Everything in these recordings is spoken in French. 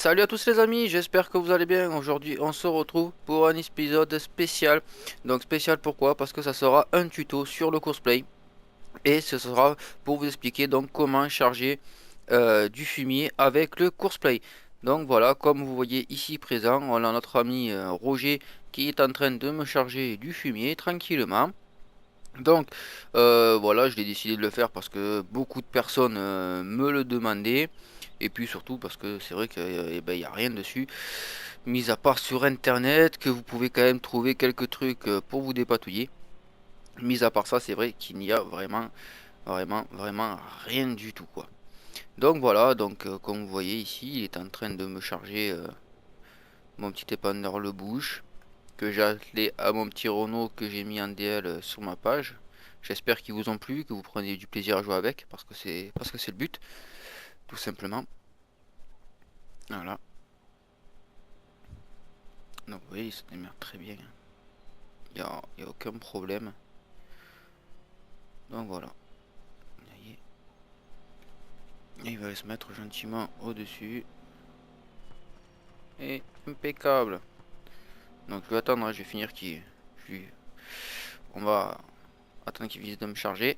Salut à tous les amis, j'espère que vous allez bien. Aujourd'hui on se retrouve pour un épisode spécial. Donc spécial pourquoi? Parce que ça sera un tuto sur le courseplay. Et ce sera pour vous expliquer donc comment charger du fumier avec le courseplay. Donc voilà, comme vous voyez ici présent, on a notre ami Roger qui est en train de me charger du fumier tranquillement. Donc voilà, je l'ai décidé de le faire parce que beaucoup de personnes me le demandaient. Et puis surtout parce que c'est vrai qu'il n'y a rien dessus, mis à part sur internet, que vous pouvez quand même trouver quelques trucs pour vous dépatouiller. Mis à part ça, c'est vrai qu'il n'y a vraiment rien du tout quoi. Donc voilà, donc comme vous voyez ici, il est en train de me charger mon petit épandeur le bouche que j'ai attelé à mon petit Renault que j'ai mis en DL sur ma page. J'espère qu'ils vous ont plu, que vous prenez du plaisir à jouer avec, parce que c'est le but, tout simplement. Voilà. Donc vous voyez, il se démerde très bien. Il y a aucun problème. Donc voilà. Vous voyez. Et il va se mettre gentiment au-dessus. Et impeccable. Donc je vais attendre, hein, je vais finir qu'il... On va attendre qu'il finisse de me charger.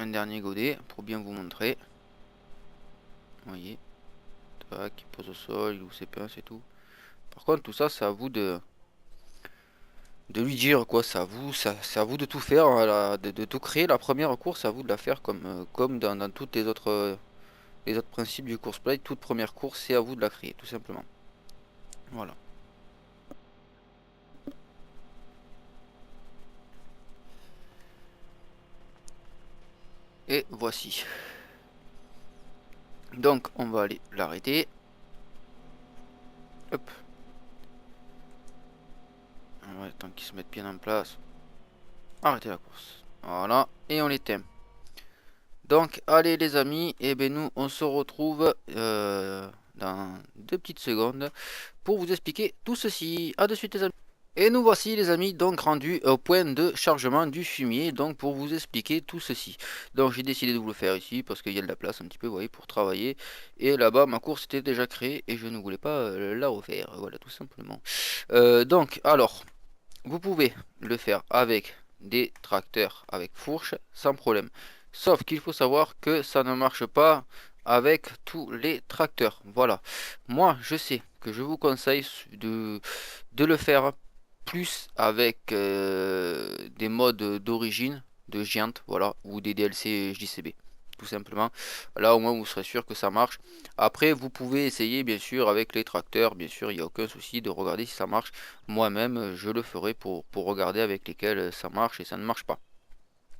Un dernier godet pour bien vous montrer. Vous voyez. Tac, il pose au sol, il ouvre ses pinces et tout. Par contre, tout ça, c'est à vous de lui dire quoi. C'est à vous de tout faire, hein, de tout créer. La première course, c'est à vous de la faire comme dans toutes les autres principes du course-play. Toute première course, c'est à vous de la créer, tout simplement. Voilà. Et voici. Donc, on va aller l'arrêter. Hop. On va attendre qu'il se mette bien en place. Arrêtez la course. Voilà. Et on l'éteint. Donc, allez les amis, et ben nous, on se retrouve dans 2 petites secondes pour vous expliquer tout ceci. A de suite les amis. Et nous voici les amis donc rendus au point de chargement du fumier donc pour vous expliquer tout ceci. Donc j'ai décidé de vous le faire ici parce qu'il y a de la place un petit peu vous voyez pour travailler. Et là-bas ma course était déjà créée et je ne voulais pas la refaire. Voilà tout simplement. Donc alors vous pouvez le faire avec des tracteurs avec fourche sans problème. Sauf qu'il faut savoir que ça ne marche pas avec tous les tracteurs. Voilà. Moi je sais que je vous conseille de le faire plus avec des modes d'origine de Giant, voilà, ou des DLC JCB, tout simplement. Là, au moins, vous serez sûr que ça marche. Après, vous pouvez essayer, bien sûr, avec les tracteurs, bien sûr, il n'y a aucun souci de regarder si ça marche. Moi-même, je le ferai pour regarder avec lesquels ça marche et ça ne marche pas.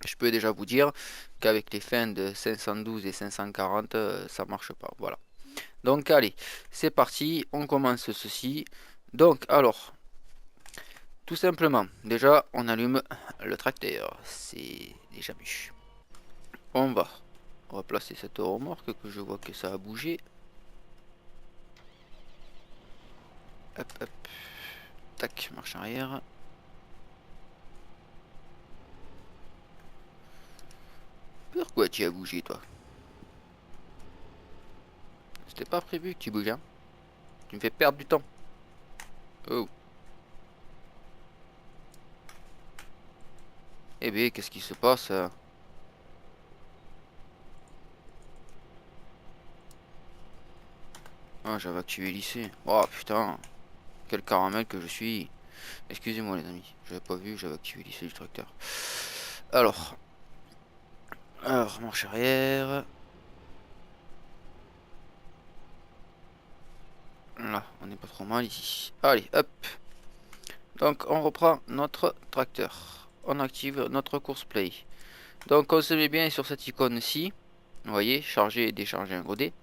Je peux déjà vous dire qu'avec les fins de 512 et 540, ça marche pas. Voilà. Donc, allez, c'est parti, on commence ceci. Donc, alors, tout simplement, déjà on allume le tracteur, c'est déjà mieux. On va placer cette remorque que je vois que ça a bougé. Hop hop, tac, marche arrière. Pourquoi tu as bougé toi? C'était pas prévu que tu bouges hein. Tu me fais perdre du temps. Oh. Eh bien qu'est-ce qui se passe? Ah j'avais activé lycée. Oh putain, quel caramel que je suis. Excusez-moi les amis, j'avais pas vu, j'avais activé lycée du tracteur. Alors, marche arrière. Là, on n'est pas trop mal ici. Allez, hop. Donc, on reprend notre tracteur. On active notre course play. Donc, on se met bien sur cette icône-ci. Vous voyez, charger et décharger un godet.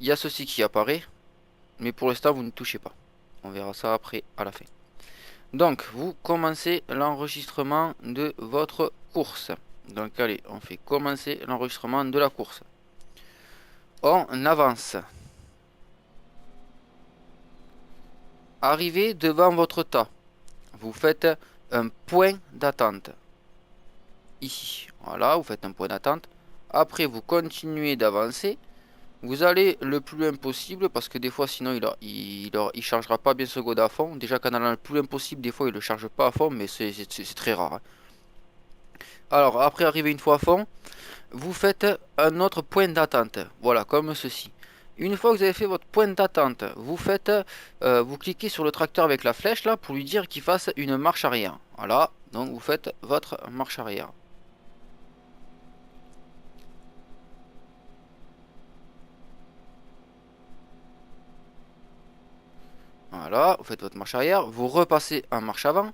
Il y a ceci qui apparaît. Mais pour l'instant, vous ne touchez pas. On verra ça après, à la fin. Donc, vous commencez l'enregistrement de votre course. Donc, allez, on fait commencer l'enregistrement de la course. On avance. Arrivez devant votre tas. Vous faites un point d'attente. Ici, voilà, vous faites un point d'attente. Après, vous continuez d'avancer. Vous allez le plus loin possible parce que des fois sinon il chargera pas bien ce god à fond. Déjà qu'en allant le plus loin possible, des fois il le charge pas à fond, mais c'est très rare, hein. Alors après arriver une fois à fond, vous faites un autre point d'attente. Voilà, comme ceci. Une fois que vous avez fait votre point d'attente, vous cliquez sur le tracteur avec la flèche là pour lui dire qu'il fasse une marche arrière. Voilà, donc vous faites votre marche arrière. Voilà, vous faites votre marche arrière, vous repassez en marche avant.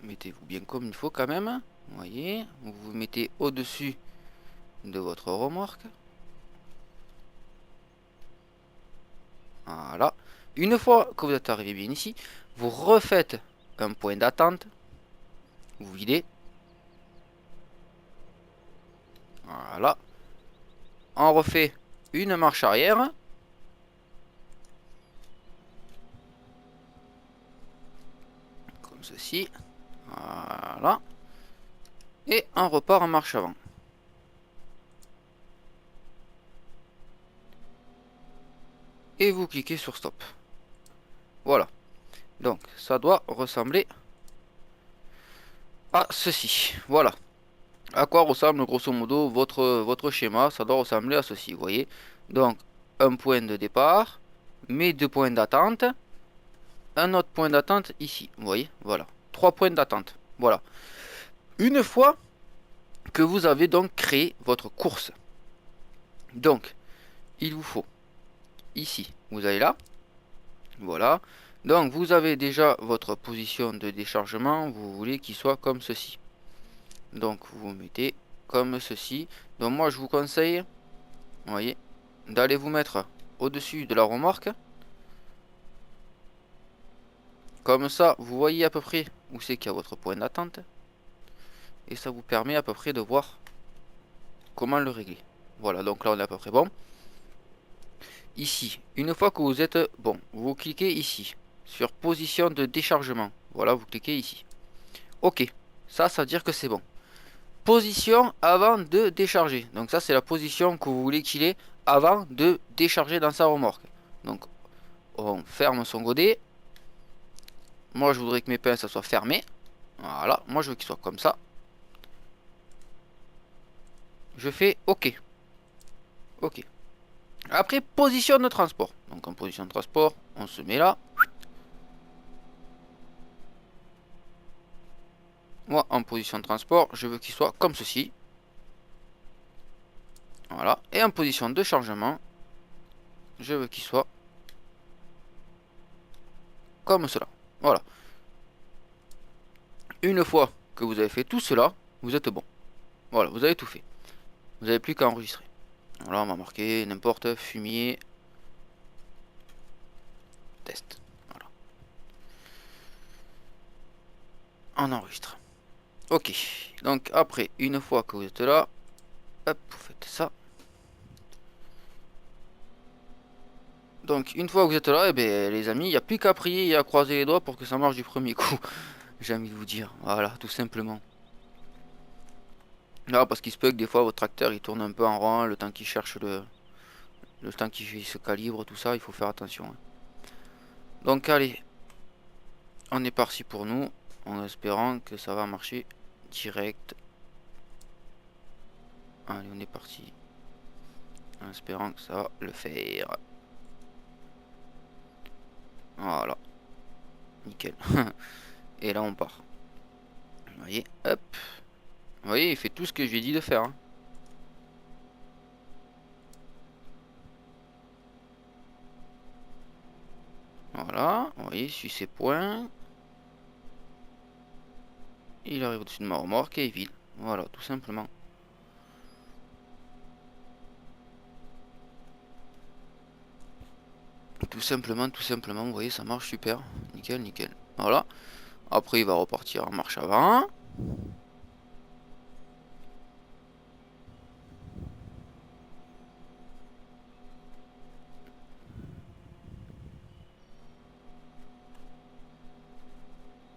Mettez-vous bien comme il faut quand même. Vous voyez, vous vous mettez au-dessus de votre remorque. Voilà. Une fois que vous êtes arrivé bien ici, vous refaites un point d'attente. Vous videz. Voilà. On refait une marche arrière. Comme ceci. Voilà. Et on repart en marche avant. Et vous cliquez sur stop. Voilà. Donc ça doit ressembler à ceci. Voilà. À quoi ressemble grosso modo votre schéma? Ça doit ressembler à ceci, vous voyez. Donc un point de départ, mes deux points d'attente, un autre point d'attente ici, vous voyez, voilà. Trois points d'attente, voilà. Une fois que vous avez donc créé votre course, donc il vous faut ici, vous allez là, voilà. Donc vous avez déjà votre position de déchargement, vous voulez qu'il soit comme ceci. Donc vous vous mettez comme ceci. Donc moi je vous conseille, vous voyez, d'aller vous mettre au-dessus de la remorque. Comme ça, vous voyez à peu près où c'est qu'il y a votre point d'attente. Et ça vous permet à peu près de voir comment le régler. Voilà, donc là on est à peu près bon. Ici, une fois que vous êtes bon, vous cliquez ici sur position de déchargement. Voilà, vous cliquez ici. Ok, ça veut dire que c'est bon. Position avant de décharger. Donc ça c'est la position que vous voulez qu'il ait avant de décharger dans sa remorque. Donc on ferme son godet. Moi je voudrais que mes pinces soient fermées. Voilà, moi je veux qu'il soit comme ça. Je fais OK. OK. Après, position de transport. Donc en position de transport, on se met là. Moi, en position de transport, je veux qu'il soit comme ceci. Voilà. Et en position de chargement, je veux qu'il soit comme cela. Voilà. Une fois que vous avez fait tout cela, vous êtes bon. Voilà, vous avez tout fait. Vous n'avez plus qu'à enregistrer. Voilà, on va marquer n'importe fumier test. Voilà. On enregistre. Ok. Donc après, une fois que vous êtes là, hop, vous faites ça. Donc une fois que vous êtes là, eh bien, les amis, il n'y a plus qu'à prier et à croiser les doigts pour que ça marche du premier coup. J'ai envie de vous dire. Voilà, tout simplement. Là, parce qu'il se peut que des fois votre tracteur il tourne un peu en rond, le temps qu'il cherche le temps qu'il se calibre, tout ça, il faut faire attention, hein. Donc allez, on est parti pour nous, en espérant que ça va marcher direct. Allez, on est parti. En espérant que ça va le faire. Voilà. Nickel. Et là on part. Vous voyez, hop. Vous voyez, il fait tout ce que je lui ai dit de faire, hein. Voilà, vous voyez, il suit ses points. Il arrive au-dessus de ma remorque et il vide. Voilà, tout simplement. Tout simplement, vous voyez, ça marche super. Nickel, nickel. Voilà. Après, il va repartir en marche avant.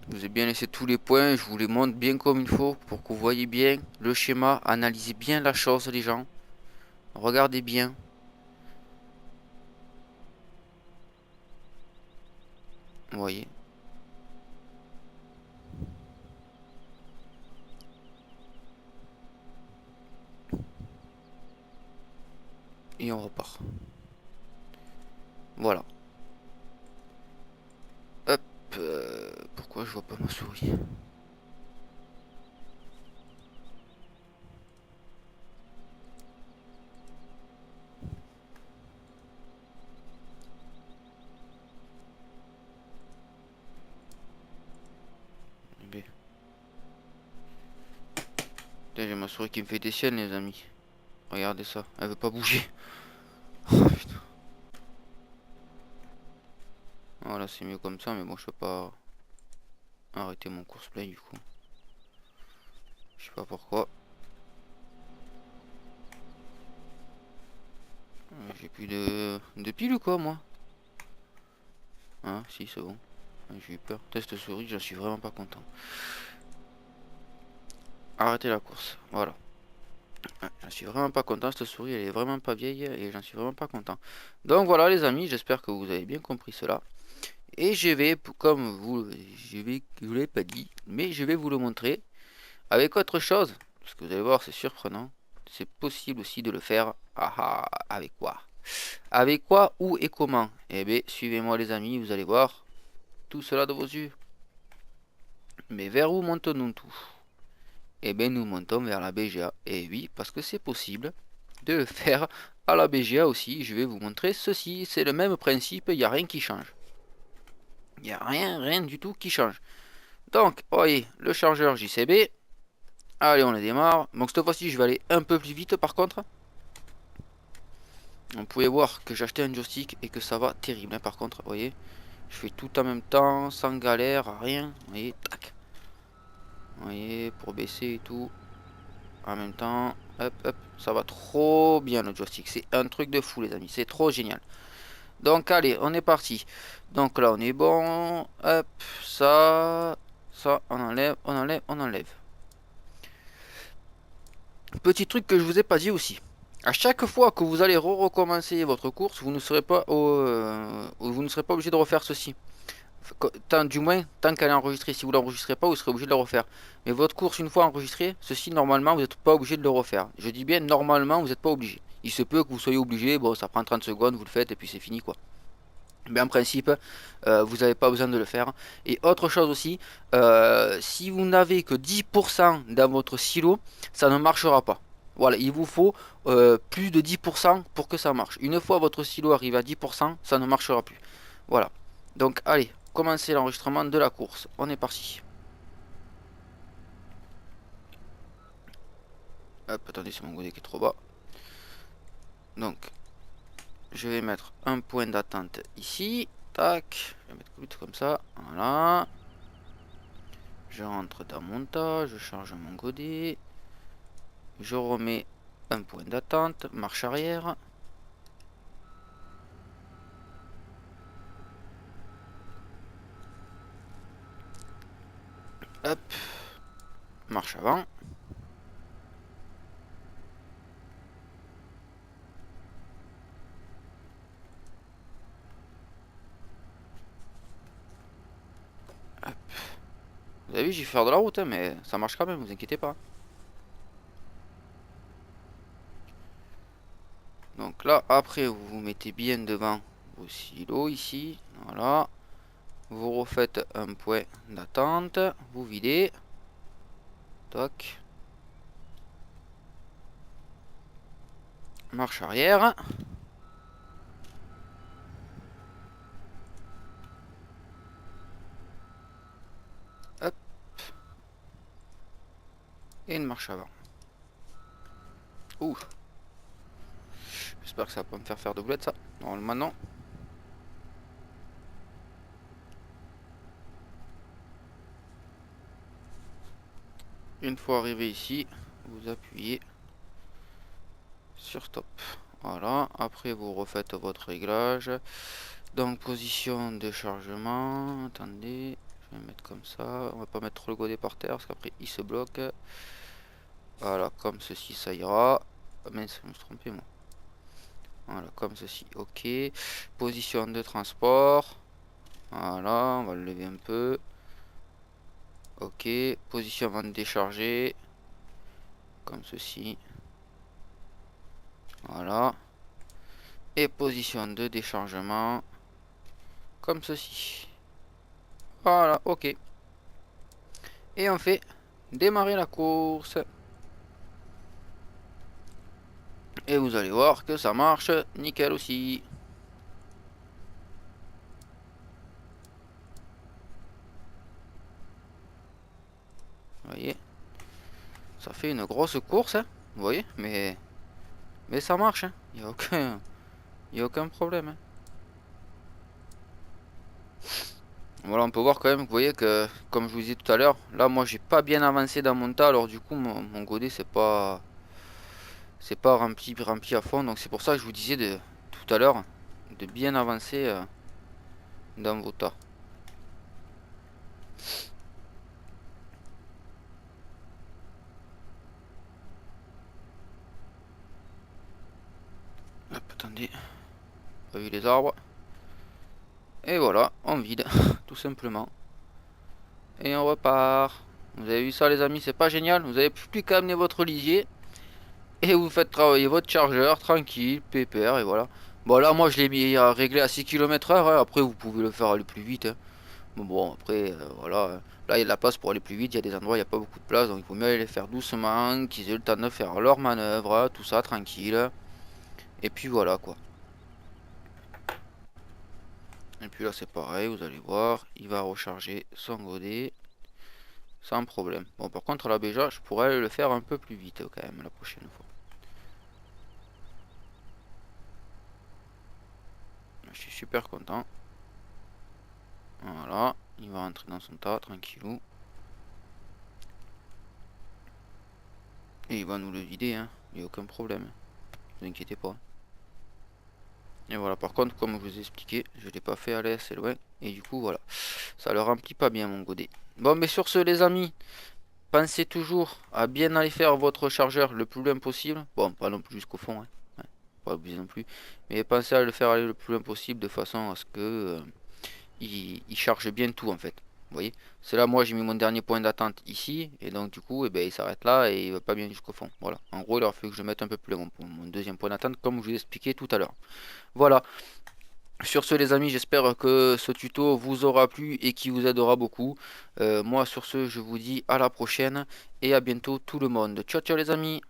Je vous ai bien laissé tous les points, je vous les montre bien comme il faut pour que vous voyez bien le schéma, analysez bien la chose les gens. Regardez bien. Vous voyez. Et on repart. Voilà. Hop. Pourquoi je vois pas ma souris? B. J'ai ma souris qui me fait des siennes les amis. Regardez ça, elle veut pas bouger. Oh, putain. Voilà, c'est mieux comme ça, mais bon, je peux pas arrêter mon course-play du coup. Je sais pas pourquoi. J'ai plus de pile ou quoi, moi? Ah, si, c'est bon. J'ai eu peur. Test souris, j'en suis vraiment pas content. Arrêtez la course, voilà. J'en suis vraiment pas content, cette souris elle est vraiment pas vieille et j'en suis vraiment pas content. Donc voilà les amis, j'espère que vous avez bien compris cela. Et je vais, comme je vous l'ai pas dit, mais je vais vous le montrer avec autre chose. Parce que vous allez voir, c'est surprenant. C'est possible aussi de le faire. Ah ah, avec quoi? Avec quoi, où et comment? Eh bien, suivez-moi les amis, vous allez voir tout cela de vos yeux. Mais vers où montons-nous tout? Eh bien, nous montons vers la BGA. Et oui, parce que c'est possible de le faire à la BGA aussi. Je vais vous montrer ceci. C'est le même principe, il n'y a rien qui change. Il n'y a rien du tout qui change. Donc, voyez, le chargeur JCB. Allez, on le démarre. Donc, cette fois-ci, je vais aller un peu plus vite par contre. Vous pouvez voir que j'ai acheté un joystick et que ça va terrible. Hein, par contre, vous voyez, je fais tout en même temps, sans galère, rien. Vous voyez, tac. Vous voyez, pour baisser et tout. En même temps, hop, hop, ça va trop bien le joystick. C'est un truc de fou, les amis. C'est trop génial. Donc, allez, on est parti. Donc là, on est bon. Hop, ça, on enlève, on enlève, on enlève. Petit truc que je vous ai pas dit aussi. À chaque fois que vous allez recommencer votre course, vous ne serez pas obligé de refaire ceci. Du moins, tant qu'elle est enregistrée. Si vous ne l'enregistrez pas, vous serez obligé de le refaire. Mais votre course, une fois enregistrée, ceci, normalement, vous n'êtes pas obligé de le refaire. Je dis bien, normalement, vous n'êtes pas obligé. Il se peut que vous soyez obligé, bon, ça prend 30 secondes, vous le faites, et puis c'est fini, quoi. Mais en principe, vous n'avez pas besoin de le faire. Et autre chose aussi, si vous n'avez que 10% dans votre silo, ça ne marchera pas. Voilà, il vous faut plus de 10% pour que ça marche. Une fois votre silo arrive à 10%, ça ne marchera plus. Voilà. Donc allez, commencez l'enregistrement de la course. On est parti. Hop, attendez, c'est mon godet qui est trop bas. Donc, je vais mettre un point d'attente ici. Tac, je vais mettre comme ça. Voilà. Je rentre dans mon tas, je charge mon godet. Je remets un point d'attente, marche arrière. Hop, marche avant. Hop. Vous avez vu, j'ai fait faire de la route, hein, mais ça marche quand même, vous inquiétez pas. Donc là, après, vous vous mettez bien devant vos silos ici. Voilà. Vous refaites un point d'attente. Vous videz. Toc. Marche arrière. Hop. Et une marche avant. Ouh. J'espère que ça va pas me faire doublette ça. Normalement non. Une fois arrivé ici, vous appuyez sur stop. Voilà, après vous refaites votre réglage. Donc position de chargement, attendez, Je vais mettre comme ça. On va pas mettre trop le godet par terre parce qu'après il se bloque. Voilà, comme ceci, ça ira. Ah mince, je me suis trompé moi. Voilà, comme ceci, ok. Position de transport. Voilà, on va le lever un peu. Ok, position avant de décharger. Comme ceci. Voilà. Et position de déchargement. Comme ceci. Voilà, ok. Et on fait démarrer la course. Et vous allez voir que ça marche nickel aussi. Vous voyez, ça fait une grosse course, hein. Vous voyez, mais ça marche, hein. Il n'y a aucun problème, hein. Voilà, on peut voir quand même, vous voyez que, comme je vous disais tout à l'heure, là moi j'ai pas bien avancé dans mon tas, alors du coup mon godet c'est pas rempli à fond, donc c'est pour ça que je vous disais de tout à l'heure de bien avancer dans vos tas. Hop, attendez, pas vu les arbres. Et voilà, on vide, tout simplement. Et on repart. Vous avez vu ça les amis, c'est pas génial. Vous avez plus qu'à amener votre lisier et vous faites travailler votre chargeur tranquille, pépère, et voilà. Bon là moi je l'ai mis à régler à 6 km/h, hein. Après vous pouvez le faire aller plus vite, hein. Bon après voilà, là il y a de la place pour aller plus vite, il y a des endroits où il n'y a pas beaucoup de place, donc il vaut mieux aller les faire doucement, qu'ils aient le temps de faire leur manœuvre, tout ça tranquille. Et puis voilà quoi. Et puis là c'est pareil, vous allez voir, il va recharger son godet sans problème. Bon par contre la Béja je pourrais le faire un peu plus vite quand même la prochaine fois. Je suis super content. Voilà, il va rentrer dans son tas tranquillou. Et il va nous le vider, hein. Il n'y a aucun problème. Ne vous inquiétez pas. Et voilà, par contre, comme je vous ai expliqué, je ne l'ai pas fait aller assez loin. Et du coup, voilà, ça le remplit pas bien mon godet. Bon, mais sur ce, les amis, pensez toujours à bien aller faire votre chargeur le plus loin possible. Bon, pas non plus jusqu'au fond, hein. Ouais, pas obligé non plus. Mais pensez à le faire aller le plus loin possible de façon à ce que il charge bien tout en fait. Vous voyez, c'est là moi j'ai mis mon dernier point d'attente ici et donc du coup il s'arrête là et il va pas bien jusqu'au fond. Voilà, en gros il aurait fallu que je mette un peu plus loin mon deuxième point d'attente comme je vous ai expliqué tout à l'heure. Voilà, sur ce les amis, j'espère que ce tuto vous aura plu et qui vous aidera beaucoup. Moi sur ce je vous dis à la prochaine et à bientôt tout le monde. Ciao ciao les amis.